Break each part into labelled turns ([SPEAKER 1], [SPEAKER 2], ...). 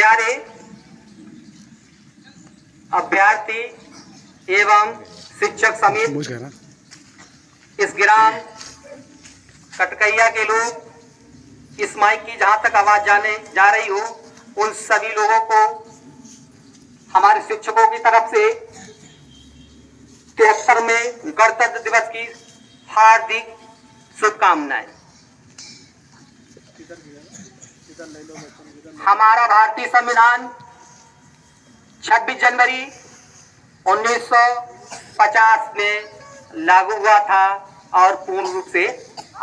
[SPEAKER 1] प्यारे अभ्यर्थी एवं शिक्षक समिति, इस ग्राम कटकैया के लोग, इस माइक की जहां तक आवाज जाने जा रही हो, उन सभी लोगों को हमारे शिक्षकों की तरफ से 73वें गणतंत्र दिवस की हार्दिक शुभकामनाएं। हमारा भारतीय संविधान 26 जनवरी 1950 में लागू हुआ था और पूर्ण रूप से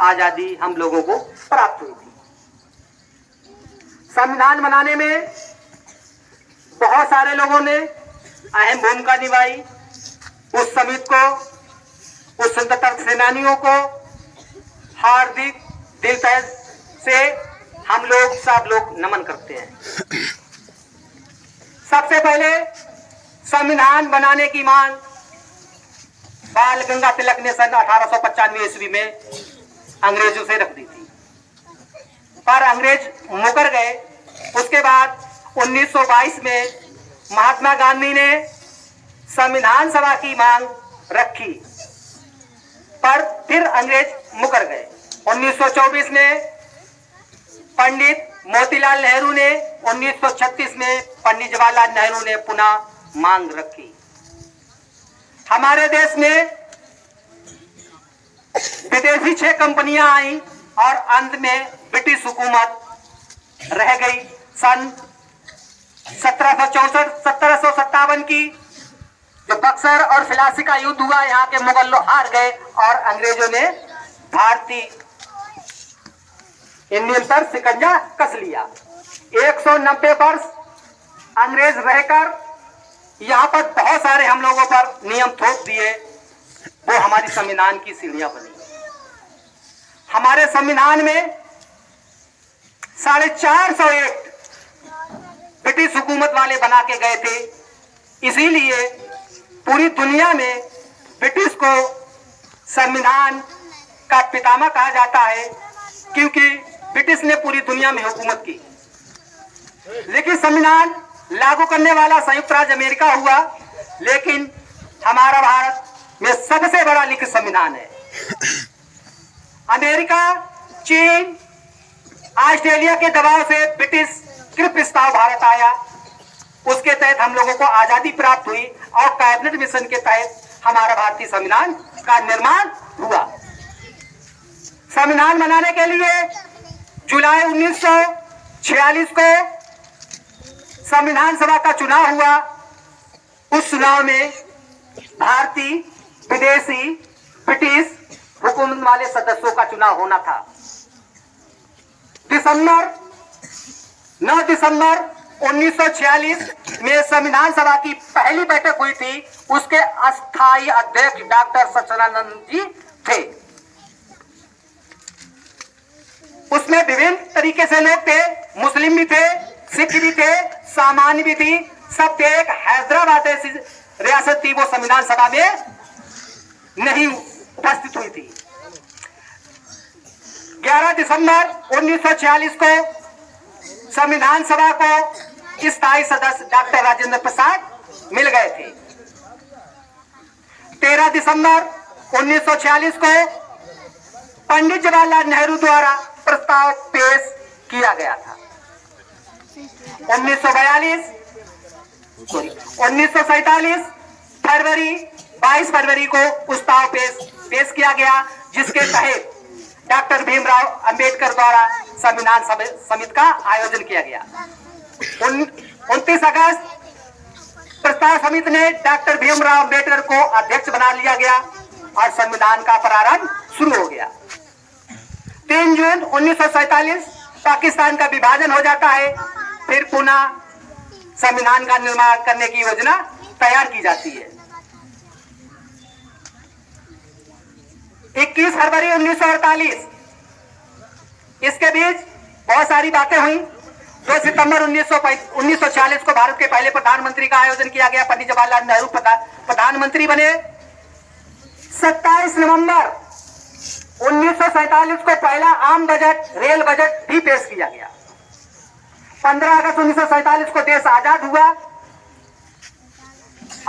[SPEAKER 1] आजादी हम लोगों को प्राप्त हुई थी। संविधान बनाने में बहुत सारे लोगों ने अहम भूमिका निभाई। उस समिति को, उस स्वतंत्रता सेनानियों को हार्दिक दिल से हम लोग सब लोग नमन करते हैं। सबसे पहले संविधान बनाने की मांग बाल गंगा तिलक ने सन 1895 ईस्वी में अंग्रेजों से रख दी थी, पर अंग्रेज मुकर गए। उसके बाद 1922 में महात्मा गांधी ने संविधान सभा की मांग रखी, पर फिर अंग्रेज मुकर गए। 1924 में पंडित मोतीलाल नेहरू ने, 1936 में पंडित जवाहरलाल नेहरू ने पुनः मांग रखी। हमारे देश में विदेशी 6 कंपनियां आई और अंत में ब्रिटिश हुकूमत रह गई। सन 1757 की जो बक्सर और फिलासी का युद्ध हुआ, यहाँ के मुगल लोग हार गए और अंग्रेजों ने भारतीय इंडियन पर शिकंजा कस लिया। 190 वर्ष अंग्रेज रहकर यहाँ पर बहुत सारे हम लोगों पर नियम थोप दिए, वो हमारी संविधान की सीढ़ियां बनी। हमारे संविधान में 450 एक्ट ब्रिटिश हुकूमत वाले बना के गए थे। इसीलिए पूरी दुनिया में ब्रिटिश को संविधान का पितामह कहा जाता है, क्योंकि ब्रिटिश ने पूरी दुनिया में हुकूमत की। लेकिन संविधान लागू करने वाला संयुक्त राज्य अमेरिका हुआ, लेकिन हमारा भारत में सबसे बड़ा लिखित संविधान है। अमेरिका, चीन, ऑस्ट्रेलिया के दबाव से ब्रिटिश कृत प्रस्ताव भारत आया। उसके तहत हम लोगों को आजादी प्राप्त हुई और कैबिनेट मिशन के तहत हमारा भारतीय संविधान का निर्माण हुआ। संविधान बनाने के लिए जुलाई 1946 को संविधान सभा का चुनाव हुआ। उस चुनाव में भारतीय, विदेशी, ब्रिटिश हुकूमत वाले सदस्यों का चुनाव होना था। 9 दिसंबर 1946 में संविधान सभा की पहली बैठक हुई थी। उसके अस्थायी अध्यक्ष डॉक्टर सच्चिदानंद जी थे। उसमें विभिन्न तरीके से लोग थे, मुस्लिम भी थे, सिख भी थे, सामान्य भी थी, सब थे। एक हैदराबाद ऐसी रियासत थी, वो संविधान सभा में नहीं उपस्थित हुई थी। 11 दिसंबर 1946 को संविधान सभा को स्थायी सदस्य डॉक्टर राजेंद्र प्रसाद मिल गए थे। 13 दिसंबर 1946 को पंडित जवाहरलाल नेहरू द्वारा प्रस्ताव पेश किया गया था। 1947 फरवरी 22 फरवरी को प्रस्ताव पेश किया गया, जिसके तहत डॉक्टर भीमराव अंबेडकर द्वारा संविधान समिति का आयोजन किया गया। 29 अगस्त प्रस्ताव समिति ने डॉक्टर भीमराव अंबेडकर को अध्यक्ष बना लिया गया और संविधान का प्रारंभ शुरू हो गया। 3 जून 1947 पाकिस्तान का विभाजन हो जाता है। फिर पुनः संविधान का निर्माण करने की योजना तैयार की जाती है। 21 फरवरी 1948, इसके बीच बहुत सारी बातें हुई। 2 सितंबर 1946 को भारत के पहले प्रधानमंत्री का आयोजन किया गया। पंडित जवाहरलाल नेहरू प्रधानमंत्री बने। 27 नवंबर 1947 को पहला आम बजट, रेल बजट भी पेश किया गया। 15 अगस्त 1947 को देश आजाद हुआ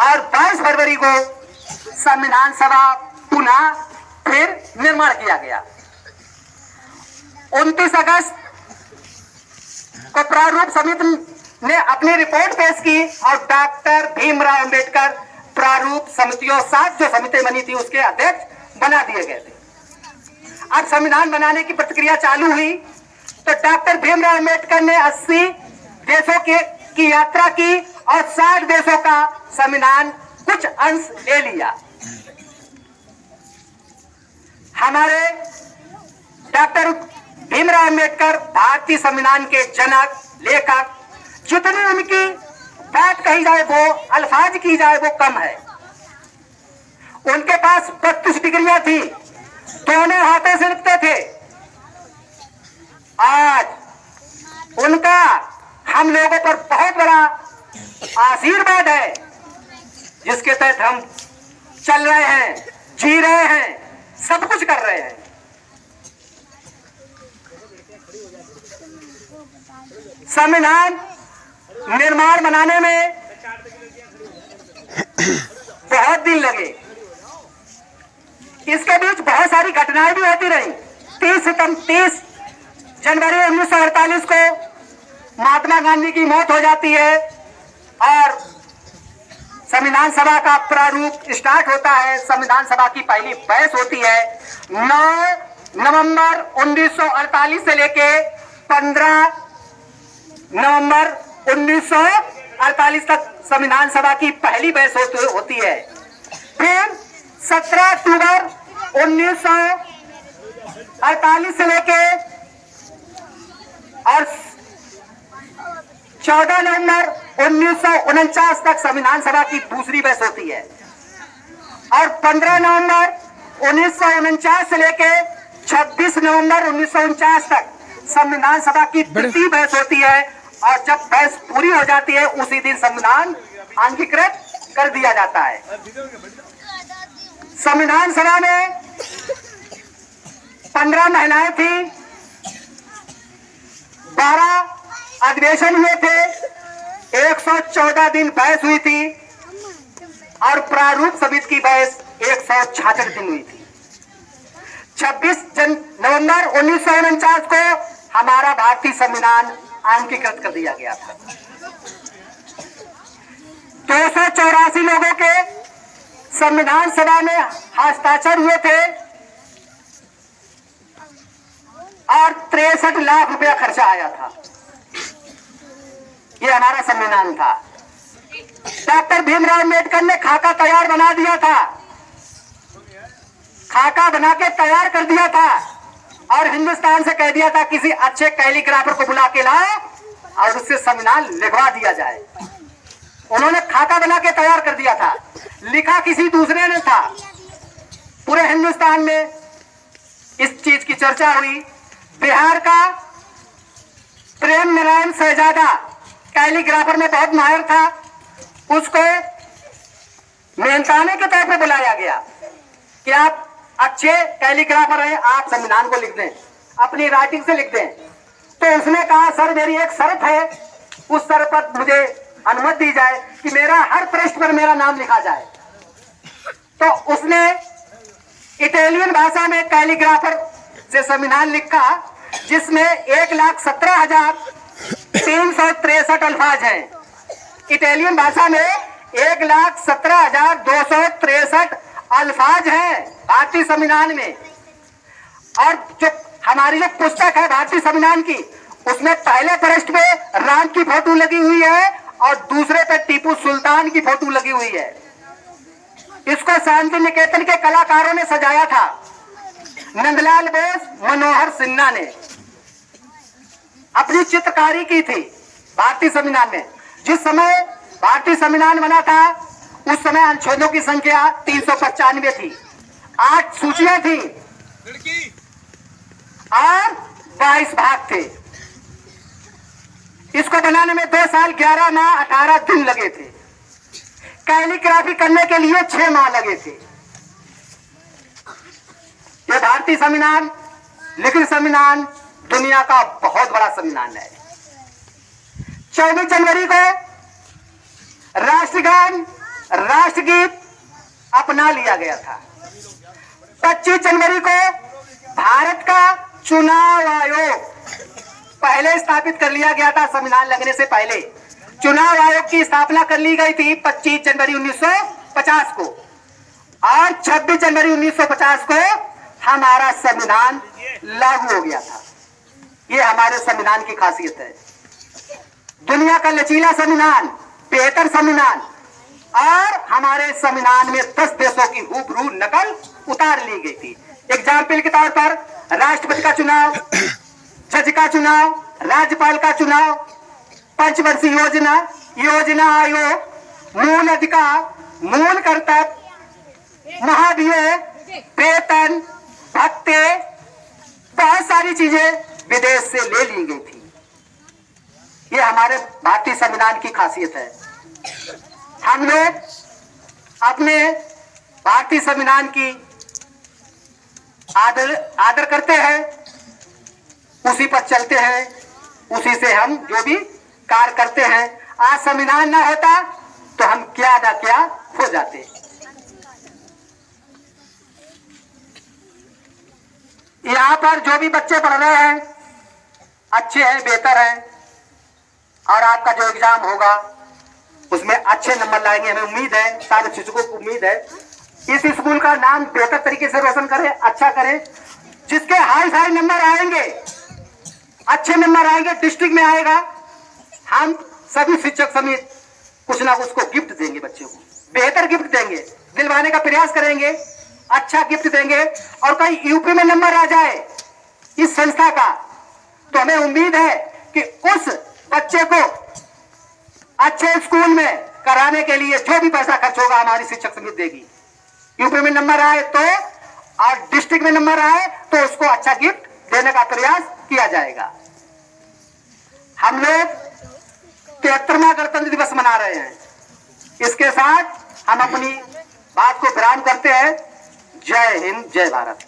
[SPEAKER 1] और 22 फरवरी को संविधान सभा पुनः फिर निर्माण किया गया। 29 अगस्त को प्रारूप समिति ने अपनी रिपोर्ट पेश की और डॉक्टर भीमराव अंबेडकर प्रारूप समितियों 7 जो समिति बनी थी उसके अध्यक्ष बना दिए गए थे। अब संविधान बनाने की प्रक्रिया चालू हुई तो डॉक्टर भीमराव अंबेडकर ने 80 देशों की यात्रा की और 60 देशों का संविधान कुछ अंश ले लिया। हमारे डॉक्टर भीमराव अंबेडकर भारतीय संविधान के जनक, लेखक, जितनी उनकी बात कही जाए वो अल्फाज की जाए वो कम है। उनके पास 32 डिग्रियां थी, दोनों हाथों से लिखते थे। आज उनका हम लोगों पर बहुत बड़ा आशीर्वाद है जिसके तहत हम चल रहे हैं, जी रहे हैं, सब कुछ कर रहे हैं। संविधान निर्माण बनाने में बहुत दिन लगे। इसके बीच बहुत सारी घटनाएं भी होती रही। 30 जनवरी 1948 को महात्मा गांधी की मौत हो जाती है और संविधान सभा का प्रारूप स्टार्ट होता है। संविधान सभा की पहली बहस होती है 9 नवंबर 1948 से लेके 15 नवंबर 1948 तक संविधान सभा की पहली बहस होती है। फिर 17 अक्टूबर 1948 से लेके और 14 नवंबर 1949 तक संविधान सभा की दूसरी बहस होती है और 15 नवंबर 1949 से लेके 26 नवंबर 1949 तक संविधान सभा की तृतीय बहस होती है और जब बहस पूरी हो जाती है उसी दिन संविधान अंगीकृत कर दिया जाता है। संविधान सभा में 15 महिलाएं थी, 12 अधिवेशन हुए थे, 114 दिन बहस हुई थी और प्रारूप समिति की बहस 166 दिन हुई थी। 26 नवंबर 1949 को हमारा भारतीय संविधान अंगीकृत कर दिया गया था। 284 लोगों के संविधान सभा में हस्ताक्षर हुए थे और 63 लाख रुपया खर्चा आया था। ये हमारा संविधान था। डॉक्टर भीमराव अंबेडकर ने खाका तैयार बना दिया था, खाका बना के तैयार कर दिया था और हिंदुस्तान से कह दिया था किसी अच्छे कैलीग्राफर को बुला के लाओ और उससे संविधान लिखवा दिया जाए। उन्होंने खाका बना के तैयार कर दिया था, लिखा किसी दूसरे ने था। पूरे हिंदुस्तान में इस चीज की चर्चा हुई। बिहार का प्रेम नारायण शहजादा कैलीग्राफर में बहुत माहिर था, उसको मेहनताने के तौर पर बुलाया गया कि आप अच्छे कैलीग्राफर हैं, आप संविधान को लिख दें, अपनी राइटिंग से लिख दें। तो उसने कहा सर मेरी एक शर्त है, उस शर्त पर मुझे अनुमति दी जाए कि मेरा हर पृष्ठ पर मेरा नाम लिखा जाए। तो उसने इटालियन भाषा में कैलीग्राफर से संविधान लिखा जिसमें 1,17,363 अल्फाज हैं। इटालियन भाषा में 1,17,263 अल्फाज हैं भारतीय संविधान में। और जो हमारी जो पुस्तक है भारतीय संविधान की, उसमें पहले पृष्ठ पे राम की फोटो लगी हुई है और दूसरे पे टीपू सुल्तान की फोटो लगी हुई है। इसको शांति निकेतन के कलाकारों ने सजाया था, नंदलाल बोस, मनोहर सिन्हा ने अपनी चित्रकारी की थी भारतीय संविधान में। जिस समय भारतीय संविधान बना था उस समय अनुच्छेदों की संख्या 395 थी, 8 सूचियां थी और 22 भाग थे। इसको बनाने में 2 साल 11 माह 18 दिन लगे थे। कैलीग्राफी करने के लिए 6 माह लगे थे। यह भारतीय संविधान, लिखित संविधान दुनिया का बहुत बड़ा संविधान है। 24 जनवरी को राष्ट्रगान, राष्ट्रगीत अपना लिया गया था। 25 जनवरी को भारत का चुनाव आयोग पहले स्थापित कर लिया गया था। संविधान लगने से पहले चुनाव आयोग की स्थापना कर ली गई थी 25 जनवरी 1950 को, और 26 जनवरी 1950 को हमारा संविधान लागू हो गया था। ये हमारे संविधान की खासियत है। दुनिया का लचीला संविधान, बेहतर संविधान, और हमारे संविधान में 10 देशों की हूबहू नकल उतार ली गई थी। एग्जाम्पल के तौर पर राष्ट्रपति का चुनाव, जज का चुनाव, राज्यपाल का चुनाव, पंचवर्षीय योजना, योजना आयोग, मूल अधिकार, मूल कर्तव्य, महाभियोग, वेतन, भत्ते, बहुत सारी चीजें विदेश से ले ली गई थी। ये हमारे भारतीय संविधान की खासियत है। हम लोग अपने भारतीय संविधान की आदर करते हैं, उसी पर चलते हैं, उसी से हम जो भी कार्य करते हैं। आज संविधान ना होता तो हम क्या ना क्या हो जाते। यहाँ पर जो भी बच्चे पढ़ रहे हैं अच्छे हैं, बेहतर हैं, और आपका जो एग्जाम होगा उसमें अच्छे नंबर लाएंगे, हमें उम्मीद है, सारे शिक्षकों को उम्मीद है। इस स्कूल का नाम बेहतर तरीके से रोशन करें, अच्छा करें। जिसके हाई फाई नंबर आएंगे, अच्छे नंबर आएंगे, डिस्ट्रिक्ट में आएगा, हम सभी शिक्षक समिति कुछ ना कुछ को गिफ्ट देंगे, बच्चों को बेहतर गिफ्ट देंगे, दिलवाने का प्रयास करेंगे, अच्छा गिफ्ट देंगे। और कहीं यूपी में नंबर आ जाए इस संस्था का, तो हमें उम्मीद है कि उस बच्चे को अच्छे स्कूल में कराने के लिए जो भी पैसा खर्च होगा हमारी शिक्षक समिति देगी। यूपी में नंबर आए तो, और डिस्ट्रिक्ट में नंबर आए तो उसको अच्छा गिफ्ट देने का प्रयास किया जाएगा। हम लोग 73वां गणतंत्र दिवस मना रहे हैं। इसके साथ हम अपनी बात को विराम करते हैं। जय हिंद, जय भारत।